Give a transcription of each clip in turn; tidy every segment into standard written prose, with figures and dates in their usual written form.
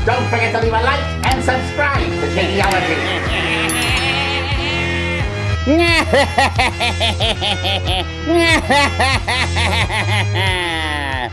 Don't forget to leave a like and subscribe to Shadyology.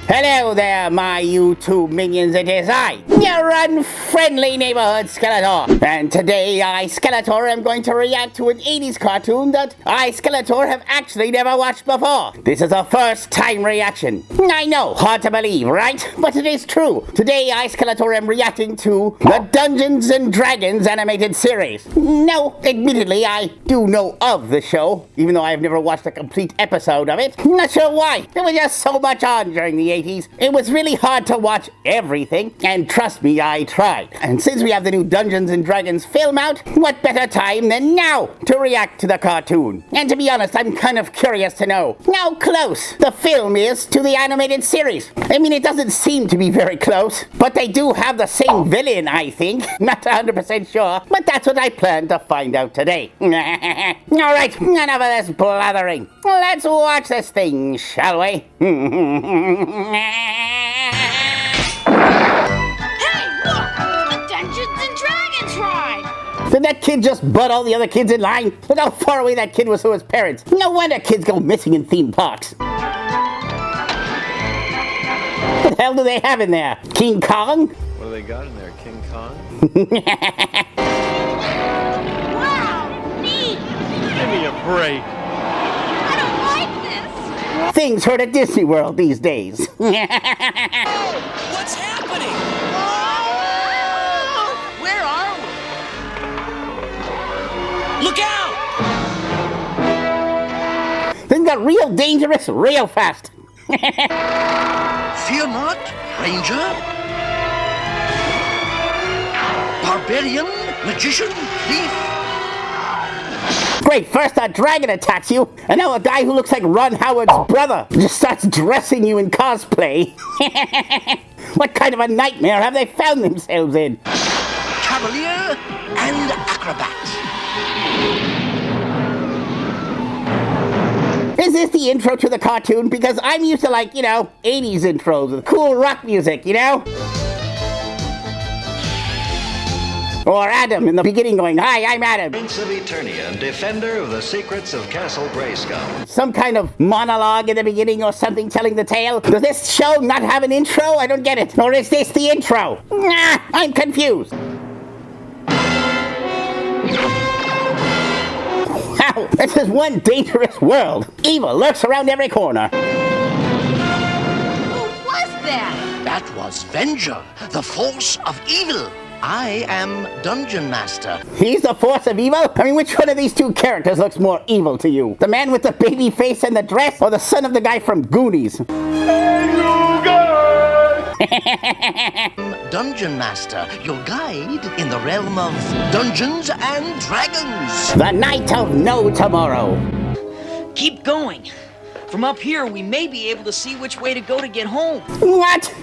Hello there, my YouTube minions. It is I, your unfriendly neighborhood Skeletor. And today, I, Skeletor, am going to react to an 80s cartoon that I, Skeletor, have actually never watched before. This is a first-time reaction. I know, hard to believe, right? But it is true. Today, I, Skeletor, am reacting to the Dungeons and Dragons animated series. No, admittedly, I do know of the show, even though I've never watched a complete episode of it. Not sure why. There was just so much on during the 80s. It was really hard to watch everything, and trust me, I tried. And since we have the new Dungeons and Dragons film out, what better time than now to react to the cartoon? And to be honest, I'm kind of curious to know how close the film is to the animated series. I mean, it doesn't seem to be very close, but they do have the same villain, I think. Not 100% sure, but that's what I plan to find out today. Alright, enough of this blathering. Let's watch this thing, shall we? Hey, look! The Dungeons and Dragons ride! Did that kid just butt all the other kids in line? Look how far away that kid was from his parents. No wonder kids go missing in theme parks. What the hell do they have in there? King Kong? What do they got in there, King Kong? Wow, neat! Give me a break. I don't like this! Things heard at Disney World these days. What's happening? Oh! Where are we? Look out! Things got real dangerous real fast. Fear not, Ranger. Barbarian, magician, thief. Great, first a dragon attacks you, and now a guy who looks like Ron Howard's brother just starts dressing you in cosplay. What kind of a nightmare have they found themselves in? Cavalier and acrobat. Is this the intro to the cartoon? Because I'm used to, like, 80s intros with cool rock music, Or Adam in the beginning going, "Hi, I'm Adam." Prince of Eternia and defender of the secrets of Castle Grayskull. Some kind of monologue in the beginning or something telling the tale. Does this show not have an intro? I don't get it. Or is this the intro? Nah, I'm confused. Wow, this is one dangerous world. Evil lurks around every corner. Who was that? That was Venger, the force of evil. I am Dungeon Master. He's the force of evil? I mean, which one of these two characters looks more evil to you? The man with the baby face and the dress, or the son of the guy from Goonies? Hey, you guys! Dungeon Master, your guide in the realm of Dungeons and Dragons. The night of no tomorrow. Keep going. From up here, we may be able to see which way to go to get home. What?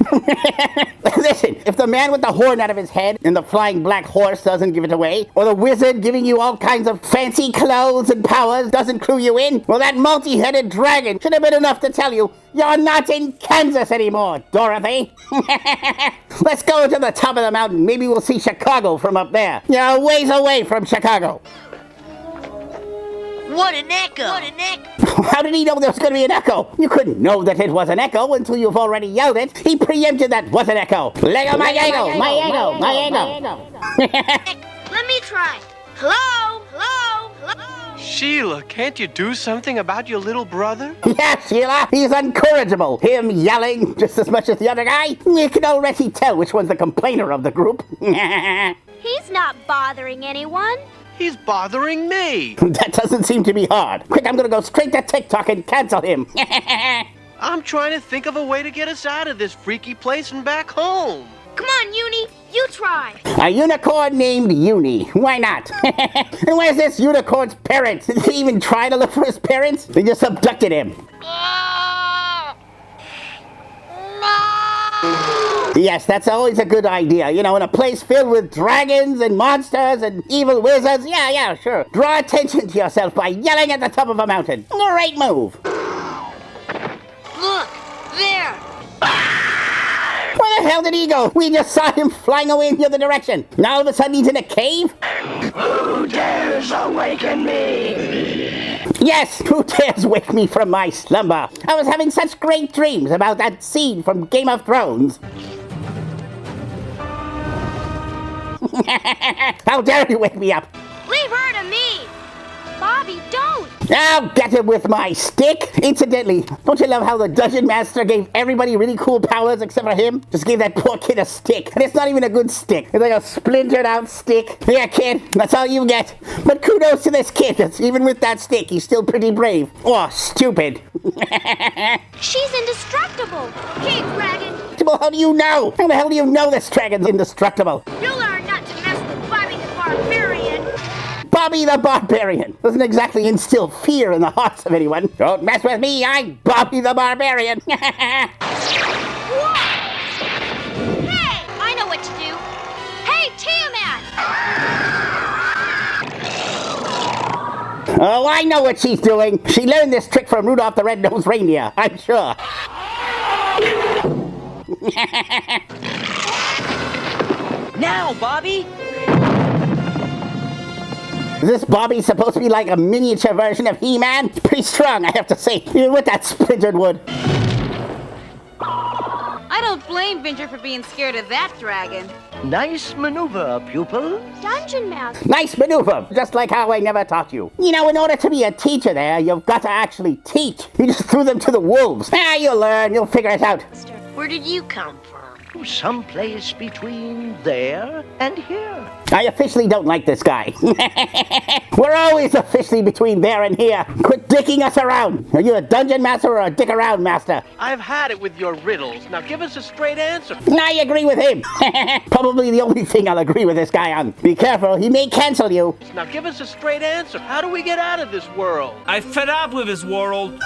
Listen, if the man with the horn out of his head and the flying black horse doesn't give it away, or the wizard giving you all kinds of fancy clothes and powers doesn't clue you in, well, that multi-headed dragon should have been enough to tell you you're not in Kansas anymore, Dorothy. Let's go to the top of the mountain. Maybe we'll see Chicago from up there. You're a ways away from Chicago. What an echo! What an echo! How did he know there was going to be an echo? You couldn't know that it was an echo until you've already yelled it. He preempted that was an echo. Lego my ego, my ego, my ego. Let me try. Hello? Hello? Hello? Sheila, can't you do something about your little brother? Yeah, Sheila, he's incorrigible. Him yelling just as much as the other guy. You can already tell which one's the complainer of the group. He's not bothering anyone. He's bothering me. That doesn't seem to be hard. Quick, I'm gonna go straight to TikTok and cancel him. I'm trying to think of a way to get us out of this freaky place and back home. Come on, Uni. You try. A unicorn named Uni. Why not? And where's this unicorn's parents? Did he even try to look for his parents? They just abducted him. Yes, that's always a good idea. In a place filled with dragons and monsters and evil wizards. Yeah, sure. Draw attention to yourself by yelling at the top of a mountain. Great move. Look, there. Where the hell did he go? We just saw him flying away in the other direction. Now all of a sudden he's in a cave? Who dares awaken me? Yes, who dares wake me from my slumber? I was having such great dreams about that scene from Game of Thrones. How dare you wake me up? Leave her to me. Bobby, don't. I'll get him with my stick. Incidentally, don't you love how the Dungeon Master gave everybody really cool powers except for him? Just gave that poor kid a stick. And it's not even a good stick. It's like a splintered out stick. Here, kid, that's all you get. But kudos to this kid. Even with that stick, he's still pretty brave. Or stupid. She's indestructible. Okay, dragon. How do you know? How the hell do you know this dragon's indestructible? You'll learn not to mess with Bobby the Barbarian. Bobby the Barbarian doesn't exactly instill fear in the hearts of anyone. Don't mess with me, I'm Bobby the Barbarian. Whoa! Hey, I know what to do. Hey, Tiamat! Oh, I know what she's doing. She learned this trick from Rudolph the Red-Nosed Reindeer, I'm sure. Now, Bobby! Is this Bobby supposed to be like a miniature version of He-Man? Pretty strong, I have to say, even with that splintered wood. I don't blame Ginger for being scared of that dragon. Nice maneuver, pupil. Dungeon Master. Nice maneuver, just like how I never taught you. You know, in order to be a teacher there, you've got to actually teach. You just threw them to the wolves. You'll learn, you'll figure it out. Where did you come from? Someplace between there and here. I officially don't like this guy. We're always officially between there and here. Quit dicking us around. Are you a dungeon master or a dick around master? I've had it with your riddles. Now give us a straight answer. I agree with him. Probably the only thing I'll agree with this guy on. Be careful, he may cancel you. Now give us a straight answer. How do we get out of this world? I fed up with his world.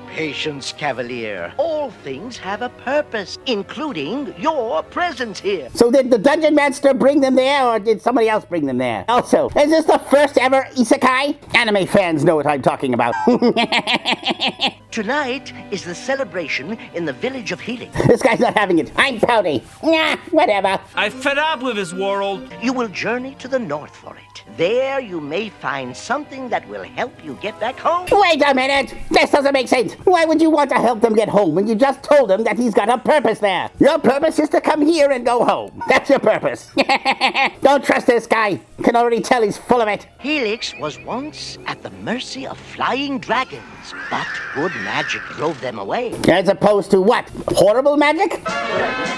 Patience, Cavalier. All things have a purpose, including your presence here. So did the dungeon master bring them there, or did somebody else bring them there? Also, is this the first ever isekai? Anime fans know what I'm talking about. Tonight is the celebration in the village of healing. This guy's not having it. I'm pouty. Nah, whatever. I fed up with his world. You will journey to the north for it. There you may find something that will help you get back home. Wait a minute. This doesn't make sense. Why would you want to help them get home when you just told him that he's got a purpose there? Your purpose is to come here and go home. That's your purpose. Don't trust this guy. Can already tell he's full of it. Helix was once at the mercy of flying dragons, but good magic drove them away. As opposed to what? Horrible magic?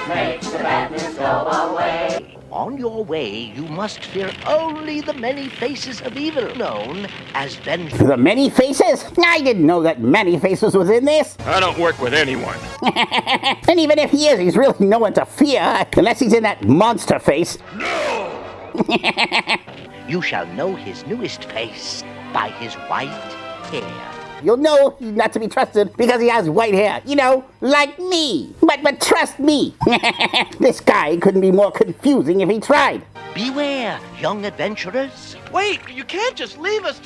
Makes the badness go away. On your way, you must fear only the many faces of evil, known as vengeance. The many faces? I didn't know that many faces was in this. I don't work with anyone. And even if he is, he's really no one to fear, unless he's in that monster face. No! You shall know his newest face by his white hair. You'll know he's not to be trusted because he has white hair. You know, like me. But trust me. This guy couldn't be more confusing if he tried. Beware, young adventurers. Wait, you can't just leave us.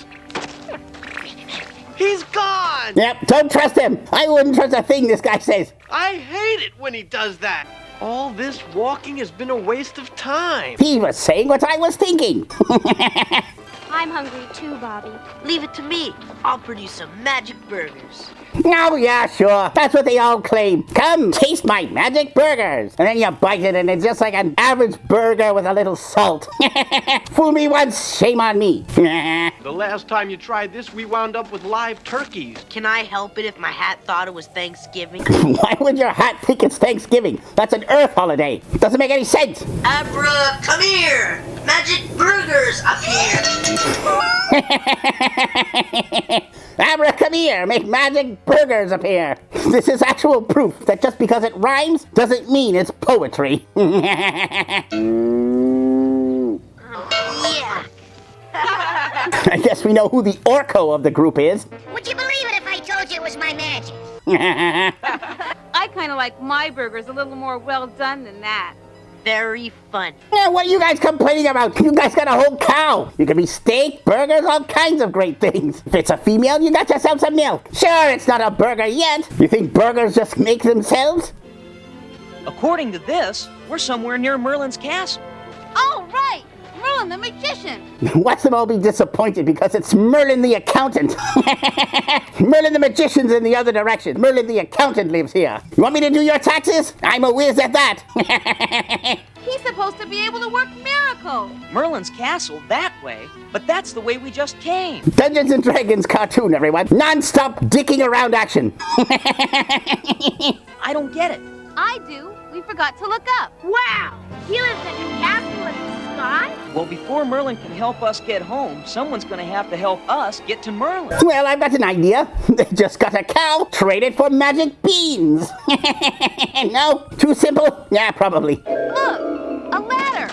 He's gone! Yep, don't trust him. I wouldn't trust a thing this guy says. I hate it when he does that. All this walking has been a waste of time. He was saying what I was thinking. I'm hungry too, Bobby. Leave it to me. I'll produce some magic burgers. Oh, yeah, sure. That's what they all claim. Come, taste my magic burgers. And then you bite it, and it's just like an average burger with a little salt. Fool me once, shame on me. The last time you tried this, we wound up with live turkeys. Can I help it if my hat thought it was Thanksgiving? Why would your hat think it's Thanksgiving? That's an Earth holiday. Doesn't make any sense. Abra, come here! Magic burgers up here! Abra, come here, make magic burgers appear. This is actual proof that just because it rhymes doesn't mean it's poetry. Yeah. I guess we know who the Orko of the group is. Would you believe it if I told you it was my magic? I kind of like my burgers a little more well done than that. Very fun. Yeah, what are you guys complaining about? You guys got a whole cow. You can be steak, burgers, all kinds of great things. If it's a female, you got yourself some milk. Sure, it's not a burger yet. You think burgers just make themselves? According to this, we're somewhere near Merlin's castle. Oh, right! Merlin the magician! Watch them all be disappointed because it's Merlin the accountant. Merlin the magician's in the other direction. Merlin the accountant lives here. You want me to do your taxes? I'm a whiz at that. He's supposed to be able to work miracles. Merlin's castle that way, but that's the way we just came. Dungeons and Dragons cartoon, everyone. Non-stop dicking around action. I don't get it. I do. We forgot to look up. Wow! He lives in a castle in the sky? Well, before Merlin can help us get home, someone's gonna have to help us get to Merlin. Well, I've got an idea. They just got a cow, traded for magic beans. No? Too simple? Yeah, probably. Look! A ladder!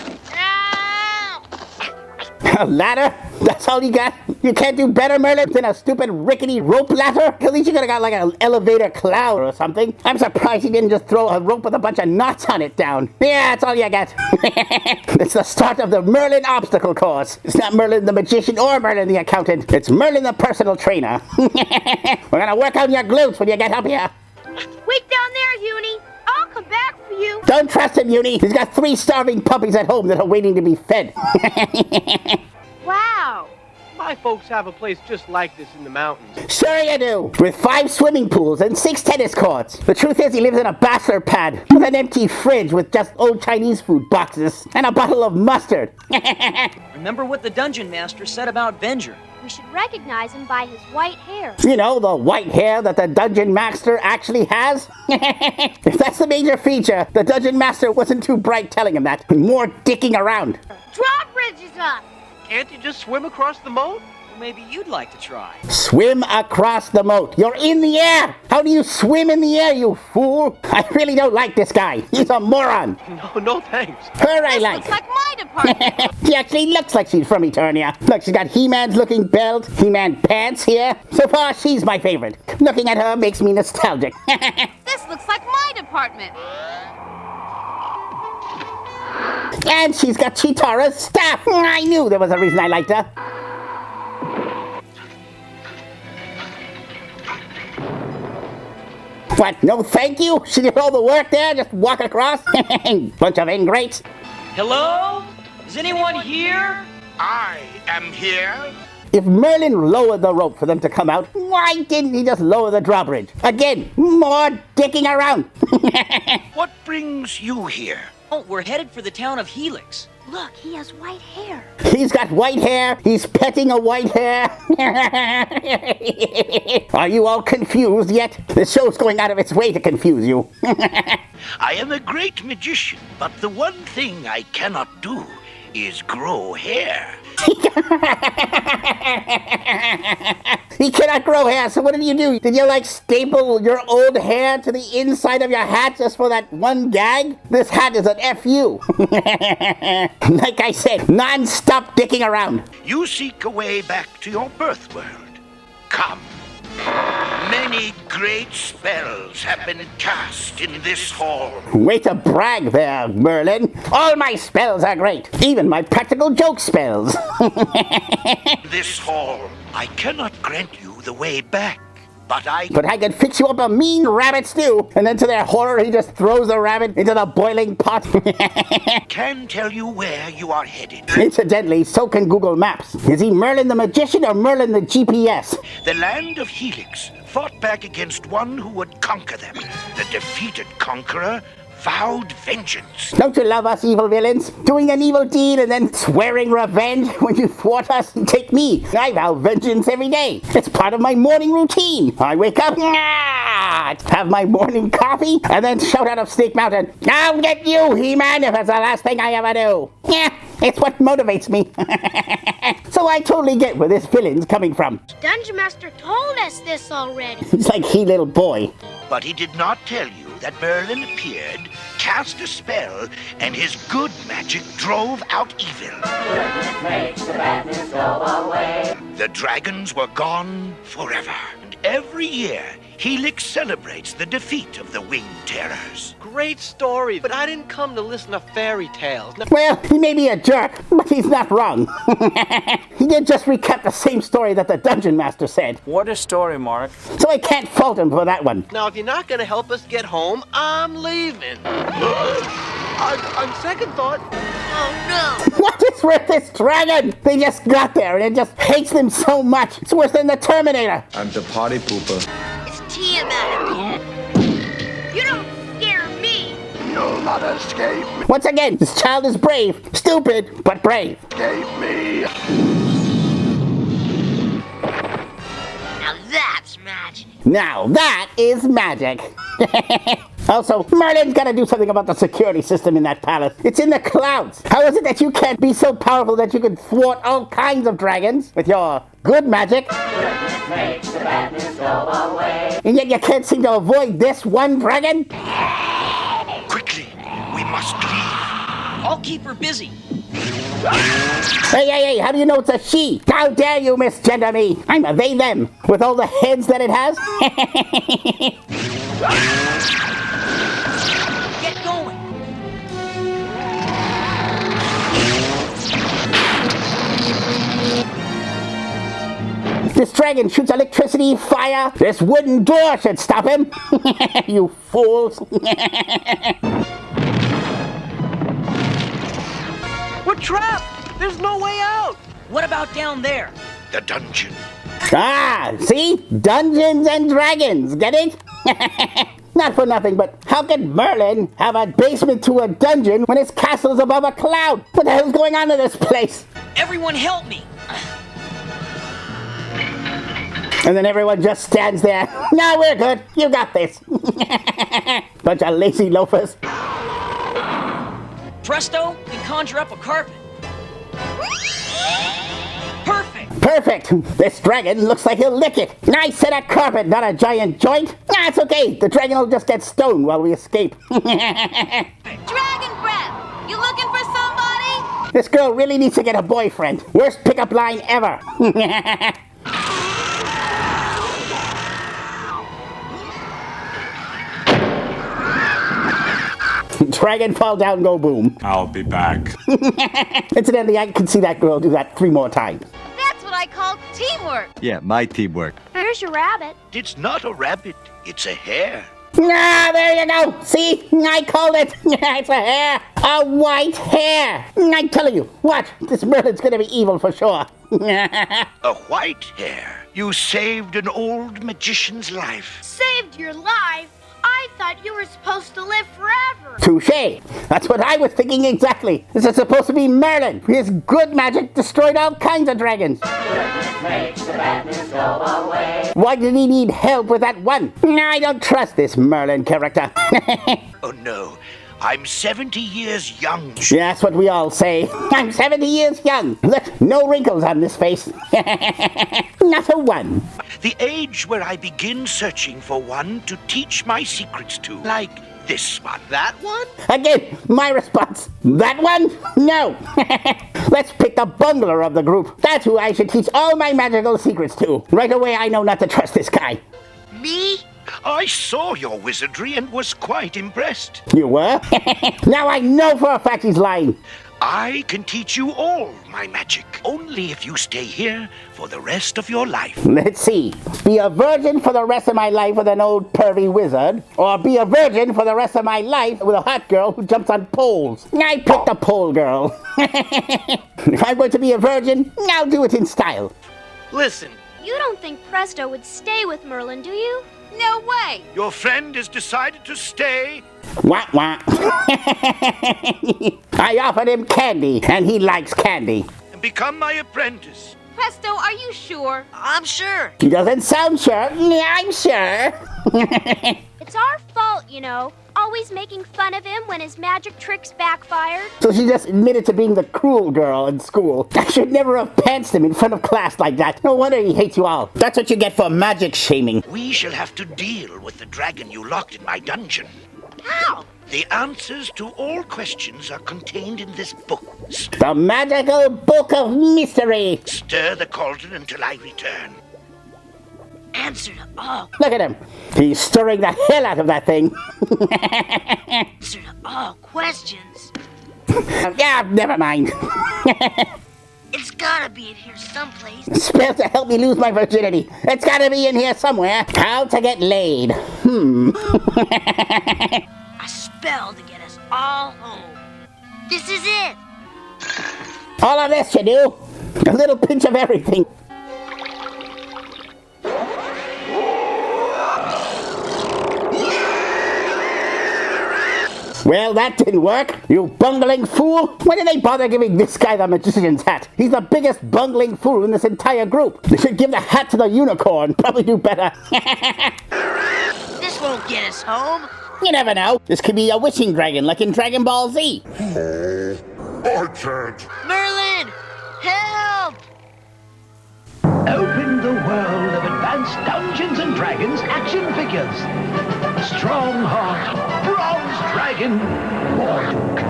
A ladder? That's all you got? You can't do better, Merlin, than a stupid rickety rope ladder? At least you could have got like an elevator cloud or something. I'm surprised you didn't just throw a rope with a bunch of knots on it down. Yeah, that's all you got. It's the start of the Merlin obstacle course. It's not Merlin the magician or Merlin the accountant. It's Merlin the personal trainer. We're gonna work on your glutes when you get up here. Wait down there, Uni. I'll come back for you. Don't trust him, Uni. He's got 3 starving puppies at home that are waiting to be fed. Wow! My folks have a place just like this in the mountains. Sure you do. With 5 swimming pools and 6 tennis courts. The truth is he lives in a bachelor pad with an empty fridge with just old Chinese food boxes and a bottle of mustard. Remember what the dungeon master said about Venger. We should recognize him by his white hair. You know, the white hair that the dungeon master actually has? If that's the major feature, the dungeon master wasn't too bright telling him that. More dicking around. Drawbridge is up. Can't you just swim across the moat? Well, maybe you'd like to try. Swim across the moat. You're in the air. How do you swim in the air, you fool? I really don't like this guy. He's a moron. No thanks. Her I like. Looks like my department. She actually looks like she's from Eternia. Look, she's got He-Man's looking belt, He-Man pants here. So far, she's my favorite. Looking at her makes me nostalgic. This looks like my department. And she's got Chitara's staff. I knew there was a reason I liked her. What? No thank you? She did all the work there? Just walk across? Bunch of ingrates. Hello? Is anyone here? I am here. If Merlin lowered the rope for them to come out, why didn't he just lower the drawbridge? Again, more dicking around. What brings you here? Oh, we're headed for the town of Helix. Look, he has white hair. He's got white hair. He's petting a white hair. Are you all confused yet? The show's going out of its way to confuse you. I am a great magician, but the one thing I cannot do is grow hair. He cannot grow hair, so what did you do? Did you like staple your old hair to the inside of your hat just for that one gag? This hat is an FU. Like I said, non-stop dicking around. You seek a way back to your birth world. Come. Many great spells have been cast in this hall. Way to brag there, Merlin. All my spells are great. Even my practical joke spells. This hall. I cannot grant you the way back, but I can fix you up a mean rabbit stew. And then to their horror, he just throws the rabbit into the boiling pot. can tell you where you are headed. Incidentally, so can Google Maps. Is he Merlin the magician or Merlin the GPS? The land of Helix fought back against one who would conquer them. The defeated conqueror vowed vengeance. Don't you love us evil villains? Doing an evil deed and then swearing revenge when you thwart us? Take me. I vow vengeance every day. It's part of my morning routine. I wake up, have my morning coffee, and then shout out of Snake Mountain, I'll get you, He-Man, if that's the last thing I ever do. Yeah, it's what motivates me. So I totally get where this villain's coming from. Dungeon Master told us this already. It's like he little boy. But he did not tell you that Merlin appeared, cast a spell, and his good magic drove out evil. Goodness makes the badness go away. The dragons were gone forever. And every year, Helix celebrates the defeat of the Winged Terrors. Great story, but I didn't come to listen to fairy tales. Now, Well, he may be a jerk, but he's not wrong. He did just recap the same story that the Dungeon Master said. What a story, Mark. So I can't fault him for that one. now, if you're not going to help us get home, I'm leaving. On second thought, Oh What is with this dragon? They just got there and it just hates them so much. It's worse than the Terminator. I'm the party pooper. no! It's Tiamat. You don't scare me. You'll not escape Once again, this child is brave. Stupid, but brave. me. Now that's magic. Now that is magic. Also, Merlin's gotta do something about the security system in that palace. It's in the clouds. How is it that you can't be so powerful that you can thwart all kinds of dragons with your good magic? Goodness makes the badness go away. And yet you can't seem to avoid this one dragon? Quickly, we must leave. I'll keep her busy. Hey, how do you know it's a she? How dare you misgender me? I'm a they, them, with all the heads that it has. Get going. This dragon shoots electricity, fire. This wooden door should stop him. You fools. we're trapped. There's no way out. What about down there? The dungeon. Ah, see? Dungeons and Dragons, get it? Not for nothing, but how can Merlin have a basement to a dungeon when his castle's above a cloud? What the hell's going on in this place? Everyone help me. And then everyone just stands there. No, we're good. You got this. Bunch of lazy loafers. Presto, we conjure up a carpet. Perfect. Perfect. This dragon looks like he'll lick it. I said a carpet, not a giant joint. Nah, it's okay. The dragon will just get stoned while we escape. Dragon breath! You looking for somebody? This girl really needs to get a boyfriend. Worst pickup line ever. Dragon fall down, go boom. I'll be back. Incidentally, I can see that girl do that 3 more times. That's what I call teamwork. Yeah, my teamwork. Here's your rabbit. It's not a rabbit, it's a hare. Ah, there you go. See? I called it. It's a hare. A white hare. I'm telling you, watch. This Merlin's gonna be evil for sure. A white hare. You saved an old magician's life. Saved your life? I thought you were supposed to live forever. Touche. That's what I was thinking exactly. This is supposed to be Merlin. His good magic destroyed all kinds of dragons. Goodness makes the badness go away. Why did he need help with that one? I don't trust this Merlin character. Oh no, I'm 70 years young. Yeah, that's what we all say. I'm 70 years young. Look, no wrinkles on this face. Not a one. The age where I begin searching for one to teach my secrets to. Like this one. That one? Again, my response. That one? No. Let's pick the bungler of the group. That's who I should teach all my magical secrets to. Right away, I know not to trust this guy. Me? I saw your wizardry and was quite impressed. You were? Now I know for a fact he's lying. I can teach you all my magic, only if you stay here for the rest of your life. Let's see. Be a virgin for the rest of my life with an old pervy wizard, or be a virgin for the rest of my life with a hot girl who jumps on poles. I picked the pole girl. If I'm going to be a virgin, I'll do it in style. Listen, You don't think Presto would stay with Merlin, do you? No way. Your friend has decided to stay. Wah, wah. I offered him candy, and he likes candy. And become my apprentice. Presto, are you sure? I'm sure. He doesn't sound sure. Yeah, I'm sure. It's our fault, you know. Always making fun of him when his magic tricks backfired. So she just admitted to being the cruel girl in school. I should never have pantsed him in front of class like that. No wonder he hates you all. That's what you get for magic shaming. We shall have to deal with the dragon you locked in my dungeon. How? The answers to all questions are contained in this book. The magical book of mystery. Stir the cauldron until I return. answer to all. Look at him. He's stirring the hell out of that thing. Answer to all questions. Yeah, never mind. It's gotta be in here someplace. Spell to help me lose my virginity. It's gotta be in here somewhere. How to get laid. A spell to get us all home. This is it. All of this you do. A little pinch of everything. Well, that didn't work, you bungling fool! Why did they bother giving this guy the magician's hat? He's the biggest bungling fool in this entire group. They should give the hat to the unicorn. Probably do better. This won't get us home. You never know. This could be a wishing dragon like in Dragon Ball Z. I can't. Merlin! Help! Open the world of advanced Dungeons and Dragons action figures. Strongheart, Bronze Dragon, Morduk,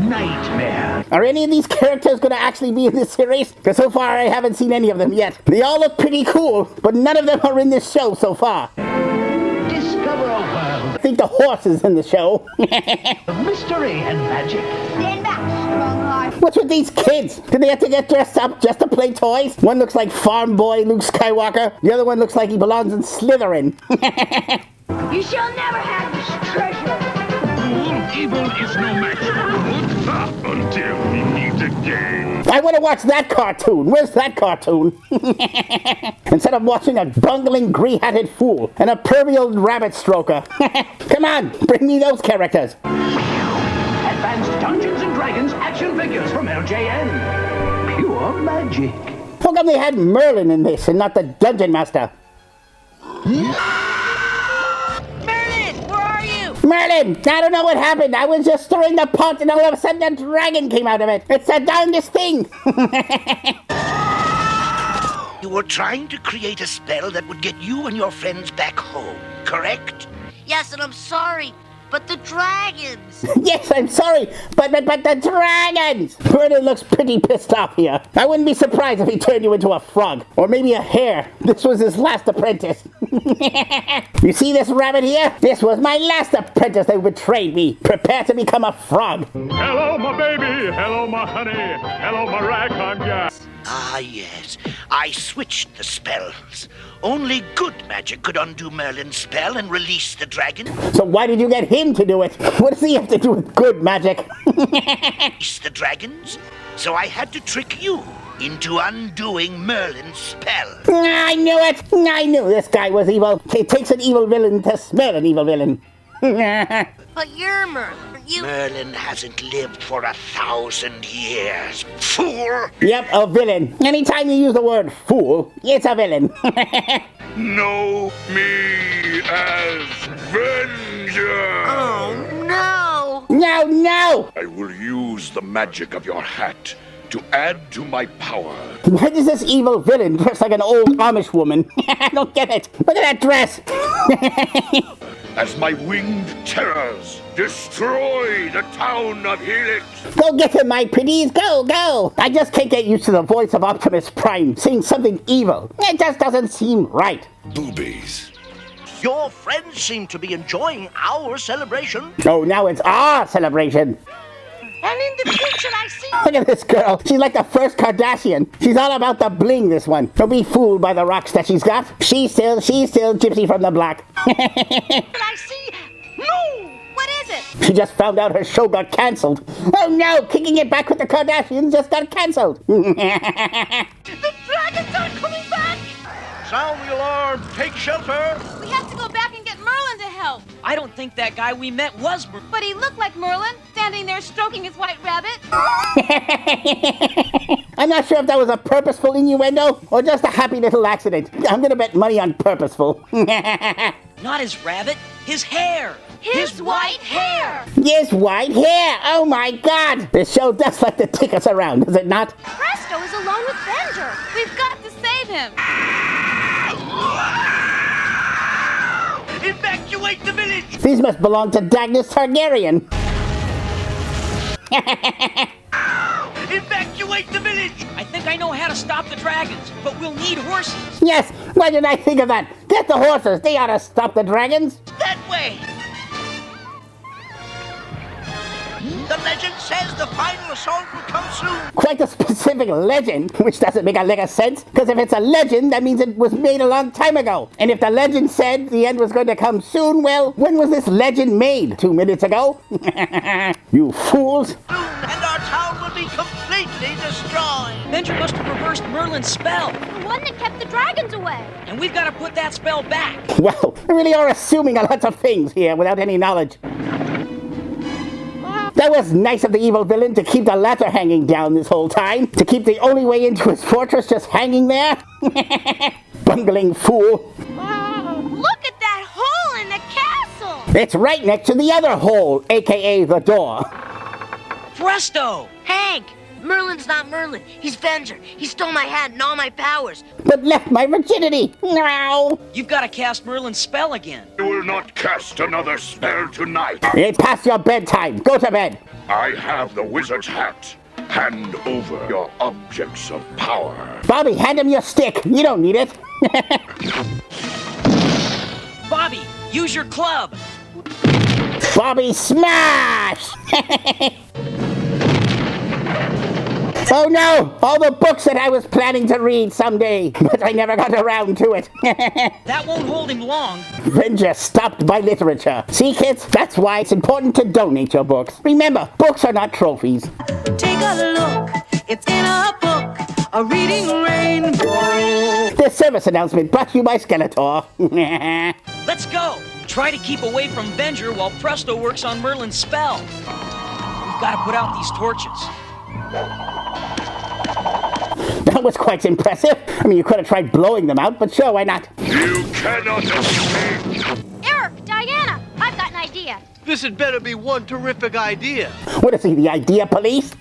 Nightmare. Are any of these characters going to actually be in this series? Because so far I haven't seen any of them yet. They all look pretty cool, but none of them are in this show so far. Discover a world I think the horse is in the show. of mystery and magic. Stand back, Strongheart. What's with these kids? Do they have to get dressed up just to play toys? One looks like farm boy Luke Skywalker. The other one looks like he belongs in Slytherin. You shall never have this treasure. Evil is no match for good. Until he meets again. I want to watch that cartoon. Where's that cartoon? Instead of watching a bungling grey-hatted fool and a pervial rabbit stroker. Come on, bring me those characters. Advanced Dungeons and Dragons action figures from LJN. Pure magic. How come they had Merlin in this and not the Dungeon Master? Merlin! I don't know what happened. I was just stirring the pot and all of a sudden a dragon came out of it. It's the darndest thing. You were trying to create a spell that would get you and your friends back home, correct? Yes, and I'm sorry, but the dragons. Yes, I'm sorry, but the dragons! Merlin looks pretty pissed off here. I wouldn't be surprised if he turned you into a frog. Or maybe a hare. This was his last apprentice. You see this rabbit here? This was my last apprentice that betrayed me. Prepare to become a frog. Hello, my baby. Hello, my honey. Hello, my ragtime guy. Ah, yes. I switched the spells. Only good magic could undo Merlin's spell and release the dragon. So why did you get him to do it? What does he have to do with good magic? Release the dragons? So I had to trick you into undoing Merlin's spell. I knew it! I knew this guy was evil. It takes an evil villain to smell an evil villain. But you're Merlin. You... Merlin hasn't lived for 1,000 years, fool! Yep, a villain. Anytime you use the word fool, it's a villain. Know me as Venger! Oh, no! No, no! I will use the magic of your hat to add to my power. Why does this evil villain dress like an old Amish woman? I don't get it. Look at that dress. As my winged terrors destroy the town of Helix. Go get him, my pretties. Go, go. I just can't get used to the voice of Optimus Prime saying something evil. It just doesn't seem right. Boobies. Your friends seem to be enjoying our celebration. Oh, now it's our celebration. And in the picture I see... Look at this girl. She's like the first Kardashian. She's all about the bling, this one. Don't be fooled by the rocks that she's got. She's still Gypsy from the block. I see... No! What is it? She just found out her show got cancelled. Oh no, Kicking It Back with the Kardashians just got cancelled. The dragons are coming back! Sound the alarm! Take shelter! We have to go back and get Merlin to help. I don't think that guy we met was Merlin. But he looked like Merlin, standing there stroking his white rabbit. I'm not sure if that was a purposeful innuendo or just a happy little accident. I'm gonna bet money on purposeful. Not his rabbit, his hair. His white hair. His white hair! Oh my god! This show does like to take us around, does it not? Presto is alone with Venger. We've got to save him. Evacuate the village! These must belong to Dagnus Targaryen. Evacuate the village! I think I know how to stop the dragons, but we'll need horses. Yes, why didn't I think of that? Get the horses. They ought to stop the dragons. That way! The legend says the final assault will come soon. Quite a specific legend, which doesn't make a lick of sense, because if it's a legend, that means it was made a long time ago. And if the legend said the end was going to come soon, well, when was this legend made? 2 minutes ago? You fools. Soon, and our town will be completely destroyed. Venger must have reversed Merlin's spell. The one that kept the dragons away. And we've got to put that spell back. Well, we really are assuming a lot of things here without any knowledge. That was nice of the evil villain to keep the ladder hanging down this whole time. To keep the only way into his fortress just hanging there. Bungling fool. Look at that hole in the castle. It's right next to the other hole, aka the door. Presto! Hank! Merlin's not Merlin. He's Venger. He stole my hat and all my powers. But left my virginity. No. You've got to cast Merlin's spell again. I will not cast another spell tonight. It's past your bedtime. Go to bed. I have the wizard's hat. Hand over your objects of power. Bobby, hand him your stick. You don't need it. Bobby, use your club. Bobby, smash! Oh no! All the books that I was planning to read someday, but I never got around to it. That won't hold him long. Venger stopped by literature. See, kids? That's why it's important to donate your books. Remember, books are not trophies. Take a look, it's in a book, a reading rainbow. This service announcement brought to you by Skeletor. Let's go. Try to keep away from Venger while Presto works on Merlin's spell. We've got to put out these torches. That was quite impressive. I mean, you could have tried blowing them out, but sure, why not? You cannot escape. Eric, Diana, I've got an idea. This had better be one terrific idea. What is he, the idea police?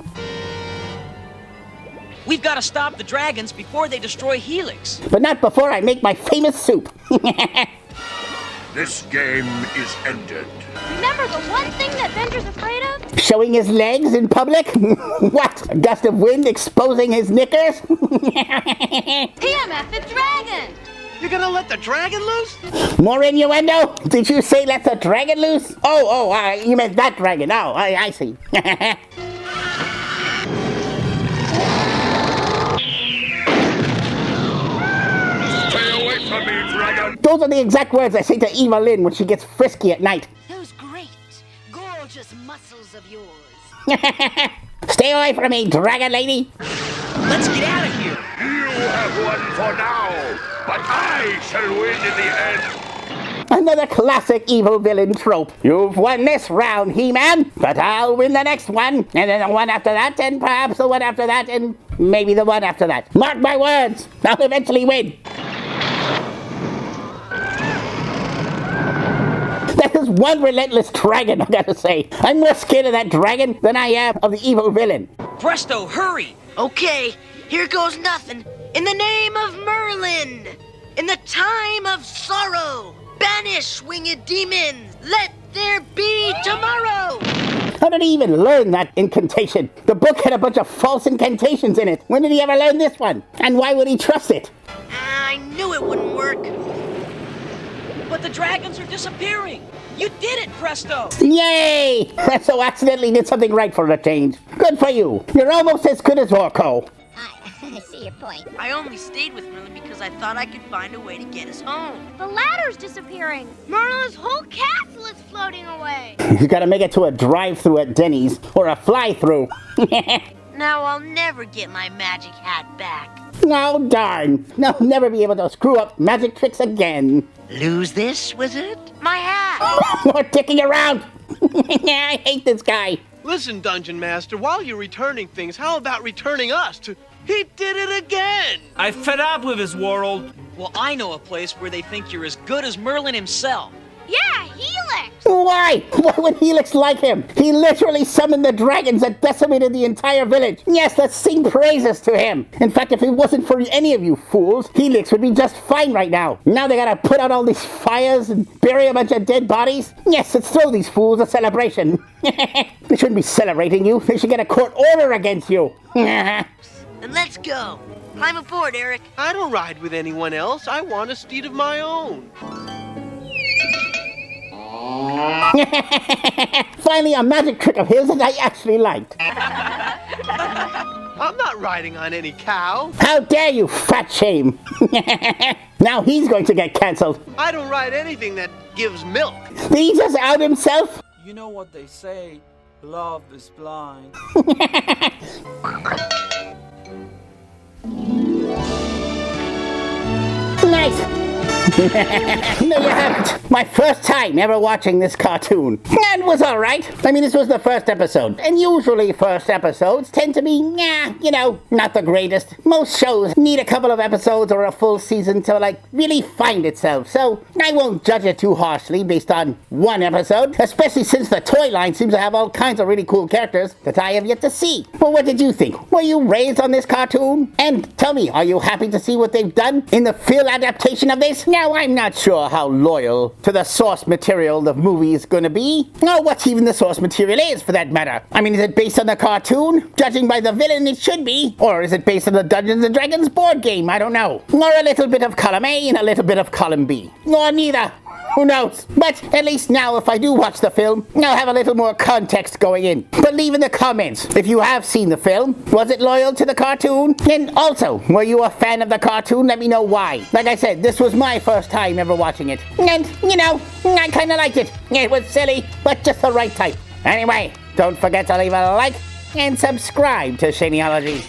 We've got to stop the dragons before they destroy Helix. But not before I make my famous soup. This game is ended. Remember the one thing that Venger's afraid of? Showing his legs in public? What? A gust of wind exposing his knickers? PMF the dragon! You're gonna let the dragon loose? More innuendo? Did you say let the dragon loose? Oh, you meant that dragon. Oh, I see. Stay away from me, dragon! Those are the exact words I say to Eva Lynn when she gets frisky at night. Those great, gorgeous muscles of yours. Stay away from me, dragon lady. Let's get out of here. You have won for now, but I shall win in the end. Another classic evil villain trope. You've won this round, He-Man, but I'll win the next one, and then the one after that, and perhaps the one after that, and maybe the one after that. Mark my words, I'll eventually win. That is one relentless dragon, I gotta say. I'm more scared of that dragon than I am of the evil villain. Presto, hurry! Okay, here goes nothing. In the name of Merlin, in the time of sorrow, banish winged demons. Let there be tomorrow. How did he even learn that incantation? The book had a bunch of false incantations in it. When did he ever learn this one? And why would he trust it? I knew it wouldn't work. But the dragons are disappearing. You did it, Presto! Yay! I so accidentally did something right for a change. Good for you. You're almost as good as Orko. I see your point. I only stayed with Merlin because I thought I could find a way to get us home. The ladder's disappearing. Merlin's whole castle is floating away. You gotta make it to a drive-thru at Denny's, or a fly-through. Now I'll never get my magic hat back. No, darn. I'll never be able to screw up magic tricks again. Lose this, wizard? My hat! More dicking around. I hate this guy. Listen, Dungeon Master, while you're returning things, how about returning us to... He did it again! I fed up with his world. Well, I know a place where they think you're as good as Merlin himself. Yeah, Helix! Why? Why would Helix like him? He literally summoned the dragons that decimated the entire village. Yes, let's sing praises to him. In fact, if it wasn't for any of you fools, Helix would be just fine right now. Now they gotta put out all these fires and bury a bunch of dead bodies. Yes, let's throw these fools a celebration. They shouldn't be celebrating you. They should get a court order against you. Then let's go. Climb aboard, Eric. I don't ride with anyone else. I want a steed of my own. Finally, a magic trick of his that I actually liked. I'm not riding on any cow. How dare you, fat shame! Now he's going to get cancelled. I don't ride anything that gives milk. Did he just out himself? You know what they say, love is blind. Nice! No, you haven't. My first time ever watching this cartoon. And it was alright. I mean, this was the first episode. And usually first episodes tend to be, you know, not the greatest. Most shows need a couple of episodes or a full season to, like, really find itself. So I won't judge it too harshly based on one episode. Especially since the toy line seems to have all kinds of really cool characters that I have yet to see. Well, what did you think? Were you raised on this cartoon? And tell me, are you happy to see what they've done in the film adaptation of this? Now, I'm not sure how loyal to the source material the movie is going to be, or what even the source material is, for that matter. I mean, is it based on the cartoon? Judging by the villain, it should be. Or is it based on the Dungeons & Dragons board game? I don't know. Or a little bit of column A and a little bit of column B. Or neither. Who knows? But at least now, if I do watch the film, I'll have a little more context going in. But leave in the comments if you have seen the film. Was it loyal to the cartoon? And also, were you a fan of the cartoon? Let me know why. Like I said, this was my first time ever watching it. And, you know, I kind of liked it. It was silly, but just the right type. Anyway, don't forget to leave a like and subscribe to Shaneology.